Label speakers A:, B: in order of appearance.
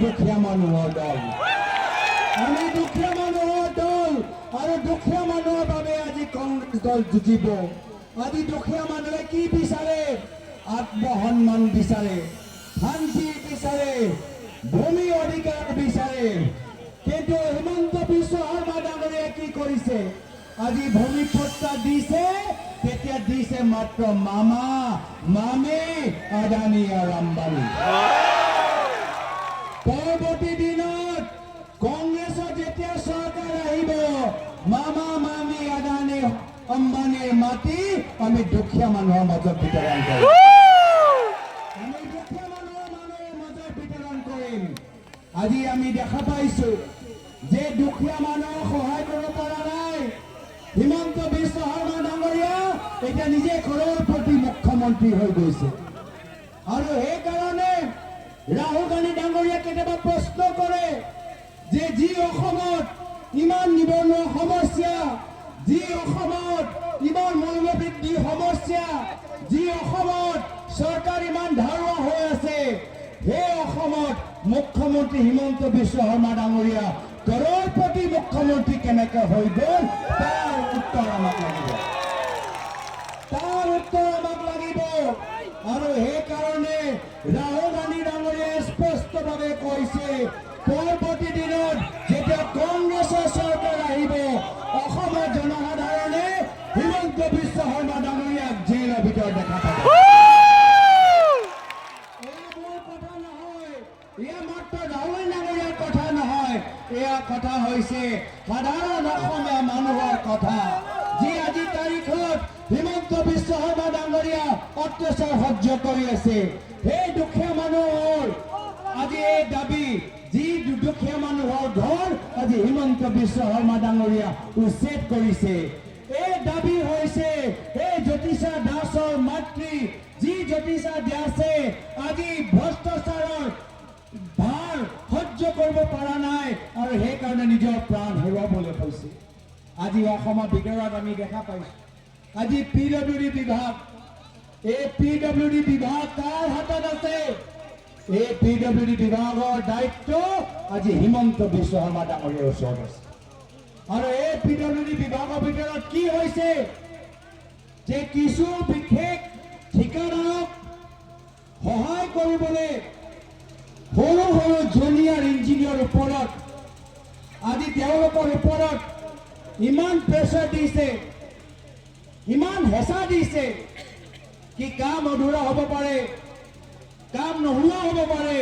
A: দুখীয়া মানুহৰ দল আমি দুখীয়া মানুহৰ দল আৰু দুখীয়া মানুহৰ বাবে আজি কংগ্ৰেছ দল যুঁজিব আজি দুখীয়া মানুহে কি বিচাৰে আত্মসন্মান বিচাৰে শান্তি বিচাৰে ভূমি অধিকাৰ বিচাৰে কিন্তু হিমন্ত বিশ্ব শৰ্মা ডাঙৰীয়াই কি কৰিছে আজি ভূমি পট্টা দিছে তেতিয়া দিছে মাত্ৰ মামা মামী আদানী আৰু আম্বানী পৰৱৰ্তী দিনত কংগ্ৰেছৰ যেতিয়া চৰকাৰ আহিব মামা মামী আদানী আম্বানীৰ মাটি আমি দুখীয়া মানুহৰ মাজত বিতৰণ কৰিম আমি দুখীয়া মানুহৰ মাজত বিতৰণ কৰিম আজি আমি দেখা পাইছো যে দুখীয়া মানুহক সহায় কৰিব পৰা নাই হিমন্ত বিশ্ব শৰ্মা ডাঙৰীয়া এতিয়া নিজে কৰৰপতি মুখ্যমন্ত্ৰী হৈ গৈছে আৰু সেইকাৰণে ৰাহুল গান্ধী ডাঙৰীয়া কেতিয়াবা প্ৰশ্ন কৰে যে যি অসমত ইমান নিবনুৱা সমস্যা যি অসমত ইমান মূল্যবৃদ্ধি সমস্যা যি অসমত চৰকাৰ ইমান ধাৰুৱা হৈ আছে সেই অসমত মুখ্যমন্ত্ৰী হিমন্ত বিশ্ব শৰ্মা ডাঙৰীয়া কৰৰপতি মুখ্যমন্ত্ৰী কেনেকৈ হৈ গ'ল তাৰ উত্তৰ আমাক লাগিব আৰু সেইকাৰণে ৰাহুল গান্ধী ডাঙৰীয়াই স্পষ্টভাৱে কৈছে পৰৱৰ্তী দিনত যেতিয়া কংগ্ৰেছৰ চৰকাৰ আহিব অসমৰ জনসাধাৰণে হিমন্ত বিশ্ব শৰ্মা ডাঙৰীয়াক জেলৰ ভিতৰত দেখা পাব এইবোৰ কথা নহয় এয়া মাত্ৰ ৰাহুল ডাঙৰীয়াৰ কথা নহয় এয়া কথা হৈছে সাধাৰণ অসমীয়া মানুহৰ কথা যি আজি তাৰিখত হিমন্ত বিশ্ব শৰ্মা ডাঙৰীয়া অত্যাচাৰ সহ্য কৰি আছে সেই দুখীয়া মানুহৰ আজি এই দাবী যি দুখীয়া মানুহৰ ঘৰ আজি হিমন্ত বিশ্ব শৰ্মা ডাঙৰীয়া উচ্ছেদ কৰিছে এই দাবী হৈছে এই জ্যোতিষা দাসৰ মাতৃ যি জ্যোতিষা দাসে আজি ভ্ৰষ্টাচাৰৰ ভাৰ সহ্য কৰিব পৰা নাই আৰু সেইকাৰণে নিজৰ প্ৰাণ হেৰুৱাবলৈ হৈছে আজি অসমৰ ভিতৰত আমি দেখা পাইছো আজি পিডব্লিউডি বিভাগ এই পিডব্লিউডি বিভাগ কাৰ হাতত আছে এই পিডব্লিউডি বিভাগৰ দায়িত্ব আজি হিমন্ত বিশ্ব শৰ্মা ডাঙৰীয়াৰ ওচৰত আছে আৰু এই পিডব্লিউডি বিভাগৰ ভিতৰত কি হৈছে যে কিছু বিশেষ ঠিকাদাৰক সহায় কৰিবলৈ সৰু সৰু জুনিয়ৰ ইঞ্জিনিয়াৰৰ ওপৰত আজি তেওঁলোকৰ ওপৰত ইমান প্ৰেছাৰ দিছে ইমান হেঁচা দিছে কি কাম অধুৰা হ'ব পাৰে কাম নোহোৱা হ'ব পাৰে